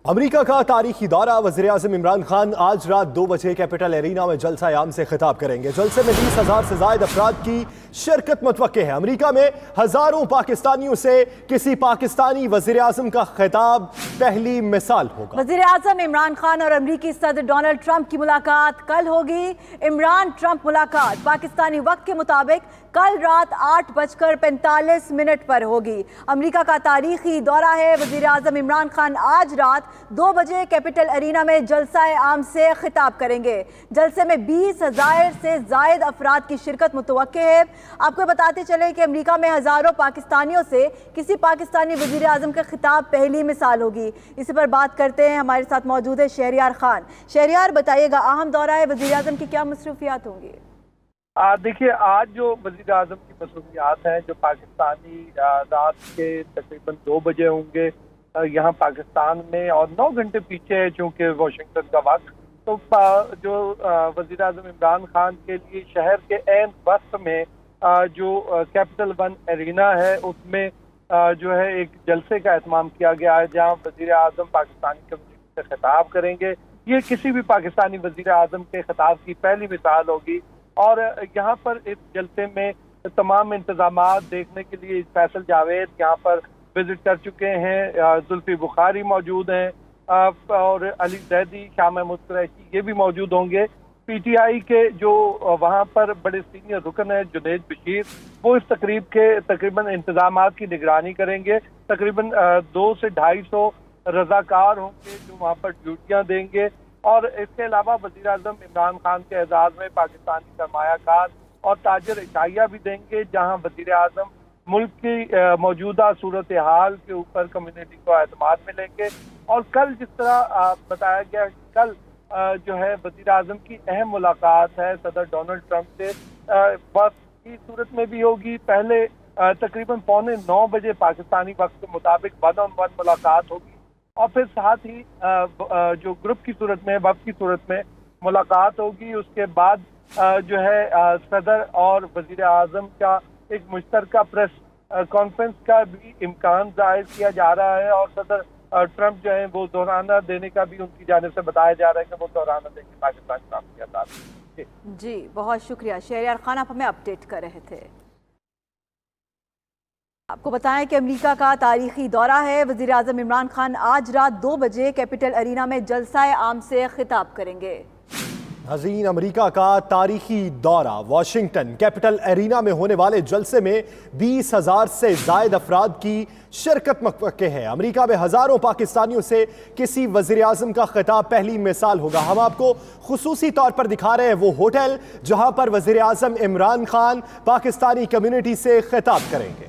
امریکہ کا تاریخی دورہ وزیر اعظم عمران خان آج رات 2 بجے کیپٹل ارینا میں جلسہ عام سے خطاب کریں گے۔ جلسے میں 20,000 سے زائد افراد کی شرکت متوقع ہے۔ امریکہ میں ہزاروں پاکستانیوں سے کسی پاکستانی وزیر اعظم کا خطاب پہلی مثال ہوگا۔ وزیر اعظم عمران خان اور امریکی صدر ڈونلڈ ٹرمپ کی ملاقات کل ہوگی۔ عمران ٹرمپ ملاقات پاکستانی وقت کے مطابق کل رات 8:45 پر ہوگی۔ امریکہ کا تاریخی دورہ ہے۔ وزیر اعظم عمران خان آج رات 2 بجے کیپٹل ارینا میں جلسہ عام سے خطاب کریں گے۔ جلسے میں 20,000 سے زائد افراد کی شرکت متوقع ہے۔ آپ کو بتاتے چلیں کہ امریکہ میں ہزاروں پاکستانیوں سے کسی پاکستانی وزیر اعظم کا خطاب پہلی مثال ہوگی۔ اسی پر بات کرتے ہیں، ہمارے ساتھ موجود ہے شہریار خان۔ شہریار، بتائیے گا اہم دورہ ہے، وزیر اعظم کی کیا مصروفیات ہوں گی؟ دیکھیے، آج جو وزیر اعظم کی مصروفیات ہیں جو پاکستانی رات کے تقریباً 2 بجے ہوں گے یہاں پاکستان میں، اور 9 گھنٹے پیچھے ہے چونکہ واشنگٹن کا وقت، تو جو وزیر اعظم عمران خان کے لیے شہر کے عین وسط میں جو کیپٹل ون ارینا ہے اس میں جو ہے ایک جلسے کا اہتمام کیا گیا ہے جہاں وزیر اعظم پاکستانی کمیونٹی سے خطاب کریں گے۔ یہ کسی بھی پاکستانی وزیر اعظم کے خطاب کی پہلی مثال ہوگی، اور یہاں پر اس جلسے میں تمام انتظامات دیکھنے کے لیے فیصل جاوید یہاں پر وزٹ کر چکے ہیں، زلفی بخاری موجود ہیں، اور علی زیدی، شاہ محمود قریشی یہ بھی موجود ہوں گے۔ پی ٹی آئی کے جو وہاں پر بڑے سینئر رکن ہیں جنید بشیر، وہ اس تقریب کے تقریباً انتظامات کی نگرانی کریں گے۔ تقریباً 200 سے 250 رضاکار ہوں گے جو وہاں پر ڈیوٹیاں دیں گے، اور اس کے علاوہ وزیر اعظم عمران خان کے اعزاز میں پاکستانی سرمایہ کار اور تاجر عشائیہ بھی دیں گے، جہاں وزیر اعظم ملک کی موجودہ صورتحال کے اوپر کمیونٹی کو اعتماد میں لیں گے۔ اور کل جس طرح بتایا گیا، کل جو ہے وزیر اعظم کی اہم ملاقات ہے صدر ڈونلڈ ٹرمپ سے، وقت کی صورت میں بھی ہوگی۔ پہلے تقریباً 8:45 بجے پاکستانی وقت کے مطابق 1 on 1 ملاقات ہوگی، اور پھر ساتھ ہی جو گروپ کی صورت میں، وفد کی صورت میں ملاقات ہوگی۔ اس کے بعد جو ہے صدر اور وزیر اعظم کا ایک مشترکہ پریس کانفرنس کا بھی امکان ظاہر کیا جا رہا ہے، اور صدر ٹرمپ جو ہے وہ دورانہ دینے کا بھی ان کی جانب سے بتایا جا رہا ہے کہ وہ دورانہ دیں گے پاکستان کام کے ساتھ۔ جی بہت شکریہ شہریار خان، آپ ہمیں اپڈیٹ کر رہے تھے۔ آپ کو بتائیں کہ امریکہ کا تاریخی دورہ ہے۔ وزیر اعظم عمران خان آج رات 2 بجے کیپٹل ارینا میں جلسہ عام سے خطاب کریں گے۔ ناظرین، امریکہ کا تاریخی دورہ واشنگٹن کیپٹل ارینا میں ہونے والے جلسے میں 20,000 سے زائد افراد کی شرکت متوقع ہے۔ امریکہ میں ہزاروں پاکستانیوں سے کسی وزیر اعظم کا خطاب پہلی مثال ہوگا۔ ہم آپ کو خصوصی طور پر دکھا رہے ہیں وہ ہوٹل جہاں پر وزیر اعظم عمران خان پاکستانی کمیونٹی سے خطاب کریں گے۔